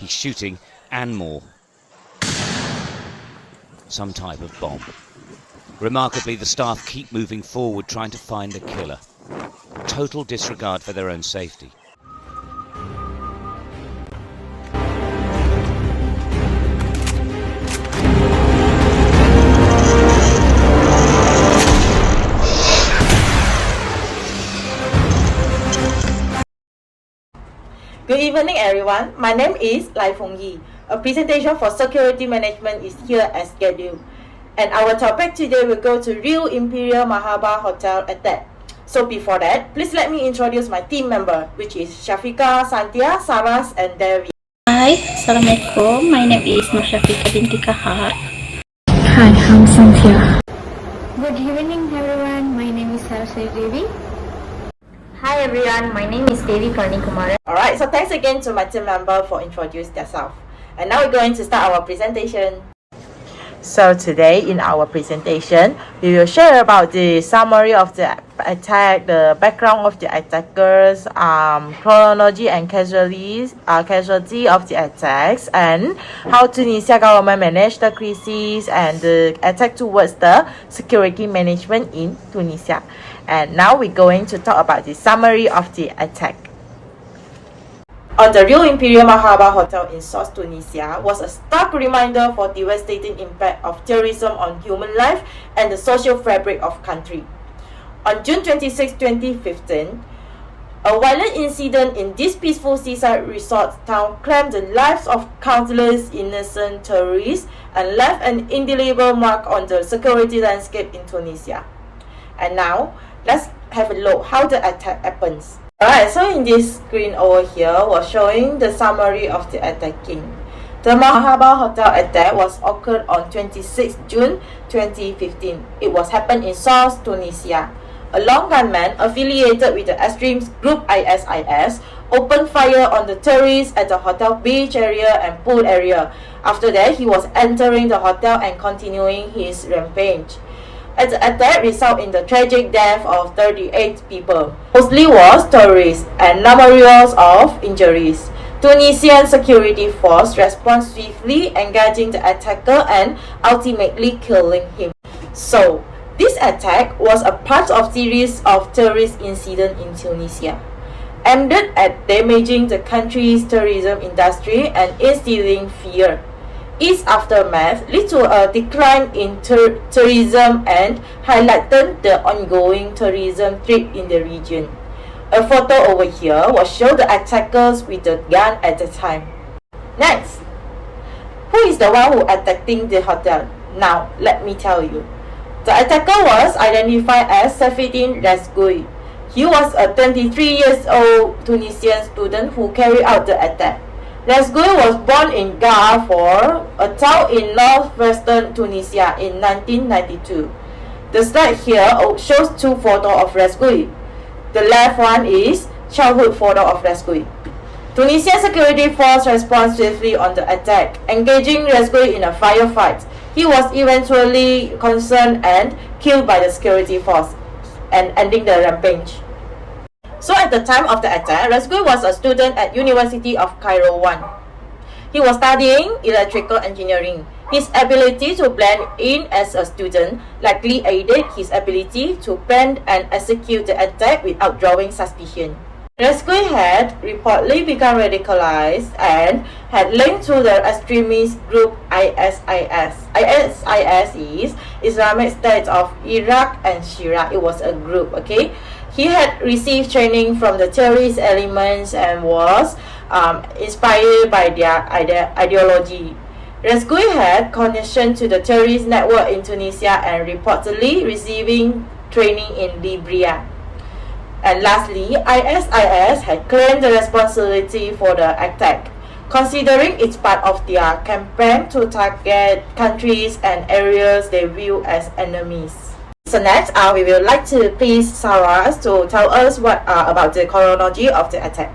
shooting and more. Some type of bomb. Remarkably, the staff keep moving forward trying to find the killer. Total disregard for their own safety. Good evening everyone, my name is Lai Feng Yi. A presentation for security management is here as scheduled. And our topic today will go to RIU Imperial Marhaba Hotel Attack. So before that, please let me introduce my team member, which is Shafika, Santia, Saras and Devi. Hi, Assalamualaikum. My name is Nur Shafika binti Kahar. Hi, I'm Santia. Good evening everyone, my name is Saraswati Devi. Hi everyone, my name is Devi Karni Kumara. Alright, so thanks again to my team member for introducing themselves. And now we're going to start our presentation. So today in our presentation, we will share about the summary of the attack, the background of the attackers, chronology and casualty of the attacks, and how Tunisia government managed the crisis and the attack towards the security management in Tunisia. And now we're going to talk about the summary of the attack. On the RIU Imperial Marhaba Hotel in Sousse, Tunisia was a stark reminder for devastating impact of terrorism on human life and the social fabric of country. On June 26, 2015, a violent incident in this peaceful seaside resort town claimed the lives of countless innocent tourists and left an indelible mark on the security landscape in Tunisia. And now, let's have a look how the attack happens. Alright, so in this screen over here was showing the summary of the attacking. The Marhaba Hotel attack was occurred on 26 June 2015. It was happened in Sousse, Tunisia. A lone gunman affiliated with the extreme group ISIS opened fire on the tourists at the hotel beach area and pool area. After that, he was entering the hotel and continuing his rampage. The attack resulted in the tragic death of 38 people. Mostly was tourists and numerous of injuries. Tunisian security force responded swiftly, engaging the attacker and ultimately killing him. So, this attack was a part of series of terrorist incidents in Tunisia, aimed at damaging the country's tourism industry and instilling fear. Its aftermath led to a decline in tourism and highlighted the ongoing tourism threat in the region. A photo over here will show the attackers with the gun at the time. Next, who is the one who attacking the hotel? Now, let me tell you. The attacker was identified as Safieddine Rezgoui. He was a 23-year-old Tunisian student who carried out the attack. Rezgoui was born in Gafor, a town in northwestern Tunisia in 1992. The slide here shows two photos of Rezgoui. The left one is childhood photo of Rezgoui. Tunisian security force responded swiftly on the attack, engaging Rezgoui in a firefight. He was eventually concerned and killed by the security force, and ending the rampage. So at the time of the attack, Rezgoui was a student at University of Cairo 1. He was studying electrical engineering. His ability to blend in as a student likely aided his ability to plan and execute the attack without drawing suspicion. Rezgoui had reportedly become radicalized and had linked to the extremist group ISIS. ISIS is Islamic State of Iraq and Syria. It was a group, okay? He had received training from the terrorist elements and was inspired by their ideology. Rezgoui had connection to the terrorist network in Tunisia and reportedly receiving training in Libya. And lastly, ISIS had claimed the responsibility for the attack, considering it's part of their campaign to target countries and areas they view as enemies. So next, we would like to please Sarah to tell us what about the chronology of the attack.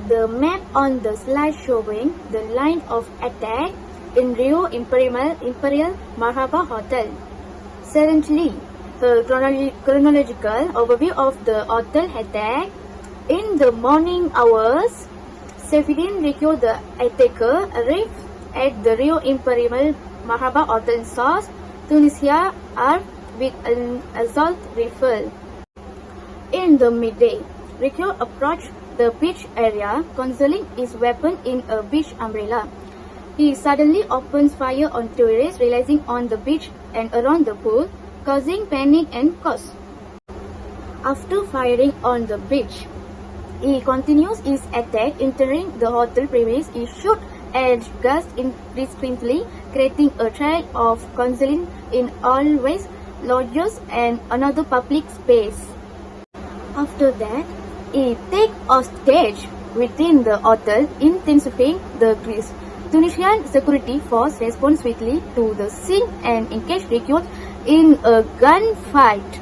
The map on the slide showing the line of attack in RIU Imperial Marhaba Hotel. Secondly, the chronological overview of the hotel attack. In the morning hours, Civilian rescue the attacker arrived at the RIU Imperial Marhaba Hotel in Sousse, Tunisia, armed with an assault rifle. In the midday, rescue approached the beach area, concealing his weapon in a beach umbrella. He suddenly opens fire on tourists realizing on the beach and around the pool, causing panic and chaos. After firing on the beach, he continues his attack. Entering the hotel premise, he shot and gas indiscriminately, creating a trail of concealing in hallways, lodges, and another public space. After that, he takes hostage within the hotel, intensifying the grease. Tunisian security force responds swiftly to the scene and engaged recruits in a gunfight.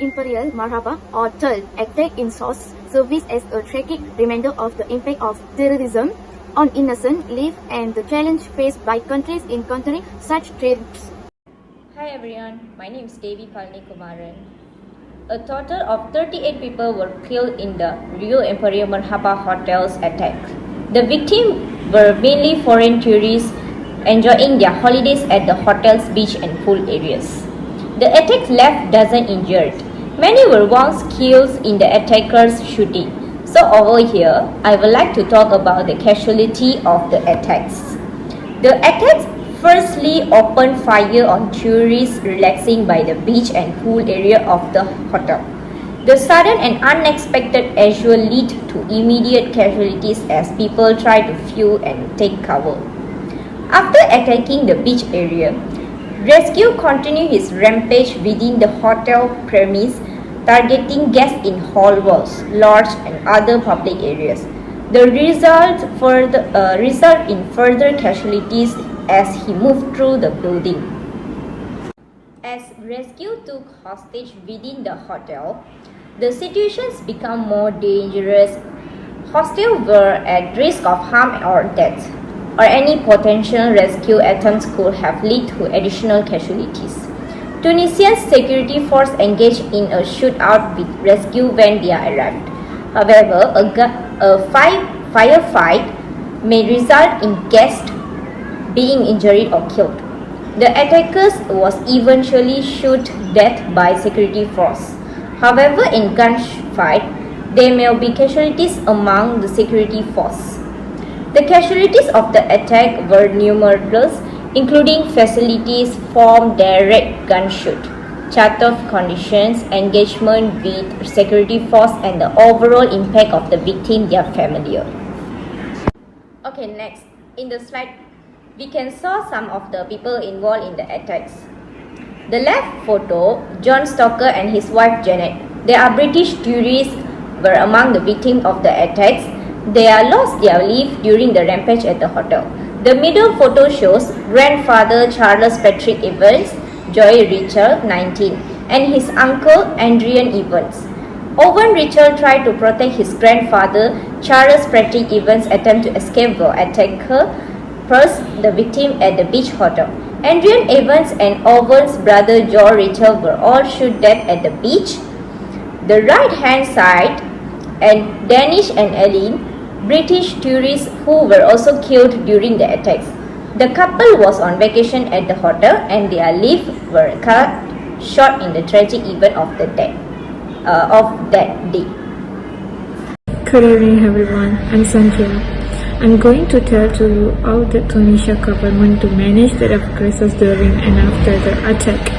Imperial Marhaba Hotel attack in Sousse serves as a tragic reminder of the impact of terrorism on innocent lives and the challenge faced by countries in countering such threats. Hi everyone, my name is Devi Kumaran. A total of 38 people were killed in the RIU Imperial Marhaba Hotel's attack. The victims were mainly foreign tourists enjoying their holidays at the hotel's beach and pool areas. The attack left dozens injured. Many were once killed in the attacker's shooting. So over here, I would like to talk about the casualty of the attacks. The attacks firstly opened fire on tourists relaxing by the beach and pool area of the hotel. The sudden and unexpected actual lead to immediate casualties as people try to flee and take cover. After attacking the beach area, rescue continued his rampage within the hotel premise, targeting guests in hall walls, lodge, and other public areas. The result in further casualties as he moved through the building. As rescue took hostage within the hotel, the situations became more dangerous. Hostages were at risk of harm or death, or any potential rescue attempts could have led to additional casualties. Tunisian security force engaged in a shootout with rescue when they arrived. However, a firefight may result in guests being injured or killed. The attackers was eventually shot dead by security force. However, in gunfight, there may be casualties among the security force. The casualties of the attack were numerous, including facilities from direct gunshot, charter conditions, engagement with security force, and the overall impact of the victim, their family. Okay, next, in the slide, we can saw some of the people involved in the attacks. The left photo, John Stoker and his wife Janet. They are British tourists were among the victims of the attacks. They are lost their life during the rampage at the hotel. The middle photo shows grandfather Charles Patrick Evans, Joy Richard, 19, and his uncle Adrian Evans. Owen Richard tried to protect his grandfather Charles Patrick Evans' attempt to escape the attacker, first the victim at the beach hotel. Adrian Evans and Owen's brother Joe Richard were all shot dead at the beach. The right-hand side, and Danish and Ellen, British tourists who were also killed during the attacks. The couple was on vacation at the hotel and their lives were cut short in the tragic event of that day. Good evening everyone, I'm Santia. I'm going to tell to you how the Tunisia government to manage the crisis during and after the attack.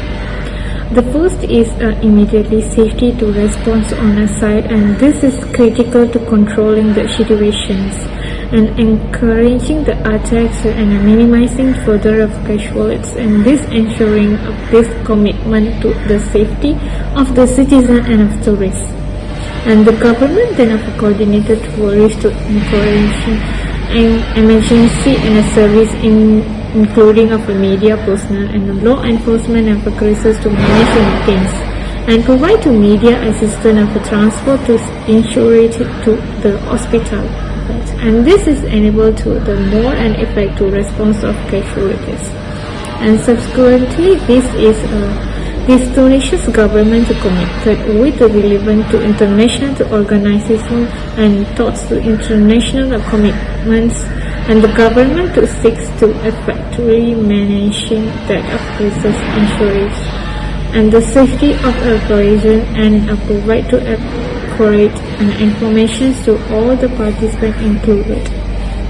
The first is immediately safety to respond on a side, and this is critical to controlling the situations and encouraging the attacks and minimizing further of casualties, and this ensuring of this commitment to the safety of the citizen and of tourists. And the government then have coordinated worries to information and emergency and a service including of the media personnel and the law enforcement and the crisis to manage the meetings and provide to media assistance of the transport to ensure it to the hospital. And this is enabled to the more and effective response of casualties. And subsequently, this is This Tunisia's government committed with the relevant to international organizations and thoughts to international commitments, and the government seeks to effectively managing that of crisis insurance and the safety of operation and provide to accurate information to all the participants included.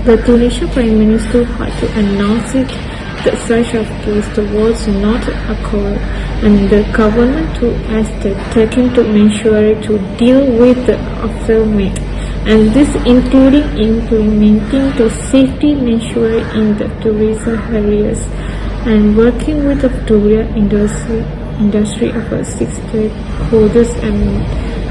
The Tunisian Prime Minister had to announce it that such a case was not occur, and the government has taken to ensure to deal with the aftermath, and this including implementing the safety measures in the tourism areas and working with the tourism industry of six stakeholders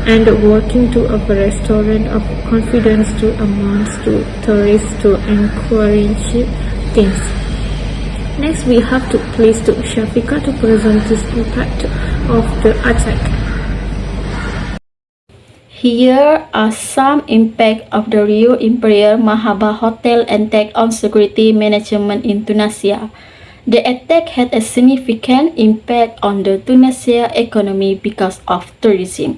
and working to a restaurant of confidence to amounts to tourists to encourage things. Next, we have to place to Shafika to present this impact of the attack. Here are some impact of the RIU Imperial Marhaba hotel attack on security management in Tunisia. The attack had a significant impact on the Tunisia economy because of tourism.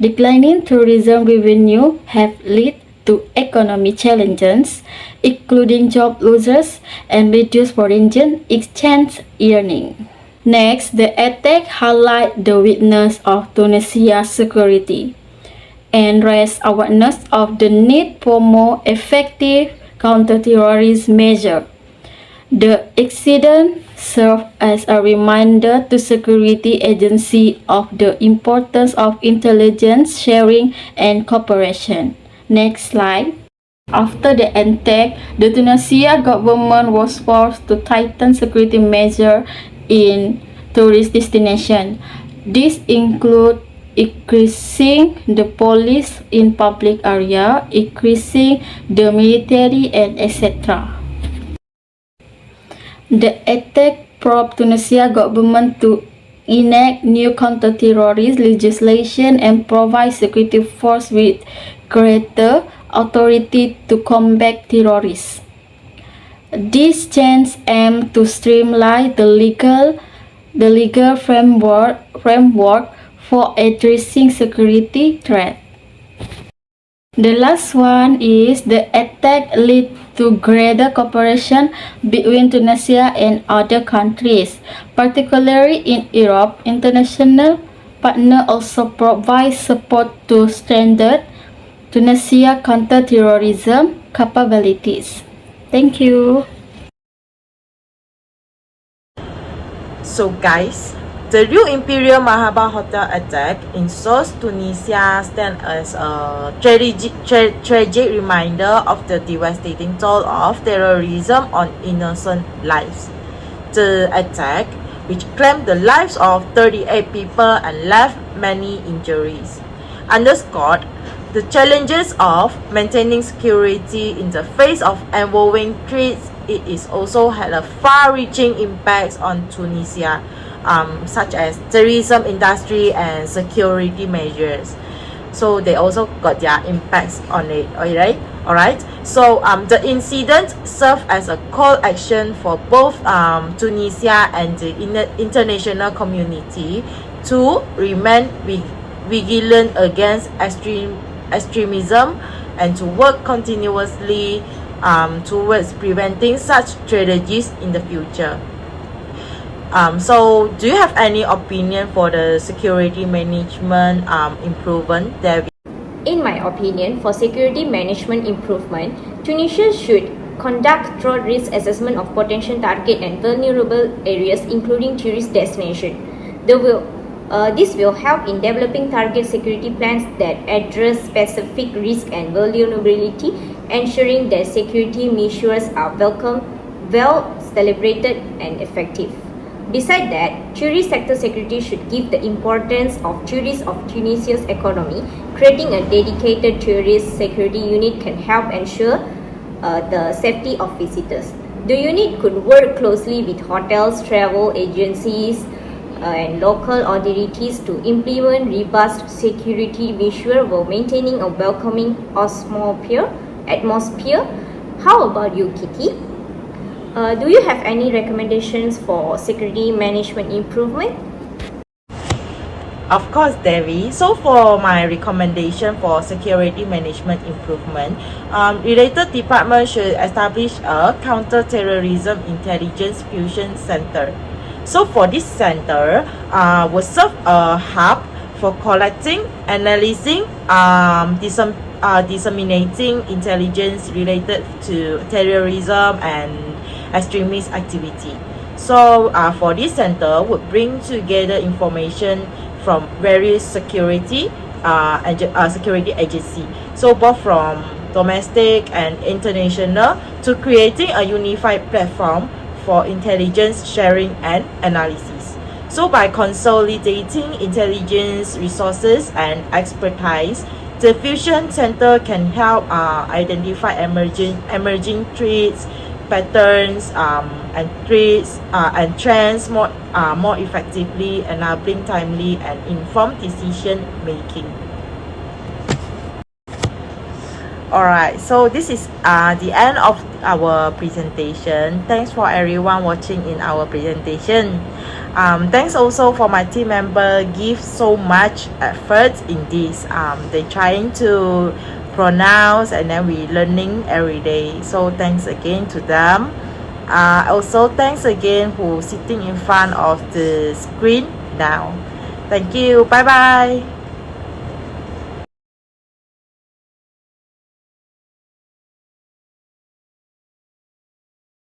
Declining tourism revenue have led to economic challenges, including job losses and reduced foreign exchange earnings. Next, the attack highlights the weakness of Tunisia's security and raised awareness of the need for more effective counter-terrorism measures. The incident served as a reminder to security agencies of the importance of intelligence sharing and cooperation. Next slide. After the attack, the Tunisia government was forced to tighten security measures in tourist destinations. This includes increasing the police in public areas, increasing the military, and etc. The attack prompted Tunisia government to enact new counter-terrorist legislation and provide security forces with greater authority to combat terrorists. This change aimed to streamline the legal framework for addressing security threats. The last one is the attack led to greater cooperation between Tunisia and other countries, particularly in Europe. International partners also provide support to strengthen Tunisia counter-terrorism capabilities. Thank you. So guys, the RIU Imperial Marhaba hotel attack in Sousse, Tunisia stands as a tragic reminder of the devastating toll of terrorism on innocent lives. The attack, which claimed the lives of 38 people and left many injuries, underscored the challenges of maintaining security in the face of evolving threats. It is also had a far-reaching impact on Tunisia, such as tourism industry and security measures. So they also got their impacts on it. Alright. So the incident served as a call action for both Tunisia and the international community to remain vigilant against extremism and to work continuously towards preventing such tragedies in the future. So do you have any opinion for the security management improvement there? In my opinion, for security management improvement, Tunisia should conduct thorough risk assessment of potential target and vulnerable areas, including tourist destinations. This will help in developing target security plans that address specific risk and vulnerability, ensuring that security measures are well celebrated and effective. Besides that, tourist sector security should give the importance of tourists of Tunisia's economy. Creating a dedicated tourist security unit can help ensure the safety of visitors. The unit could work closely with hotels, travel agencies, and local authorities to implement robust security measures while maintaining a welcoming atmosphere. How about you, Kitty? Do you have any recommendations for security management improvement? Of course, Devi. So for my recommendation for security management improvement, related departments should establish a counter-terrorism intelligence fusion center. So for this center, will serve a hub for collecting, analyzing, disseminating intelligence related to terrorism and extremist activity. So for this center would bring together information from various security security agency, so both from domestic and international, to creating a unified platform for intelligence sharing and analysis. So by consolidating intelligence resources and expertise, the fusion center can help identify emerging threats, patterns, and threats and trends more effectively, enabling timely and informed decision making. Alright, so this is the end of our presentation. Thanks for everyone watching in our presentation. Thanks also for my team member give so much effort in this. They trying to pronounce and then we learning every day. So thanks again to them. Also thanks again who sitting in front of the screen now. Thank you. Bye bye.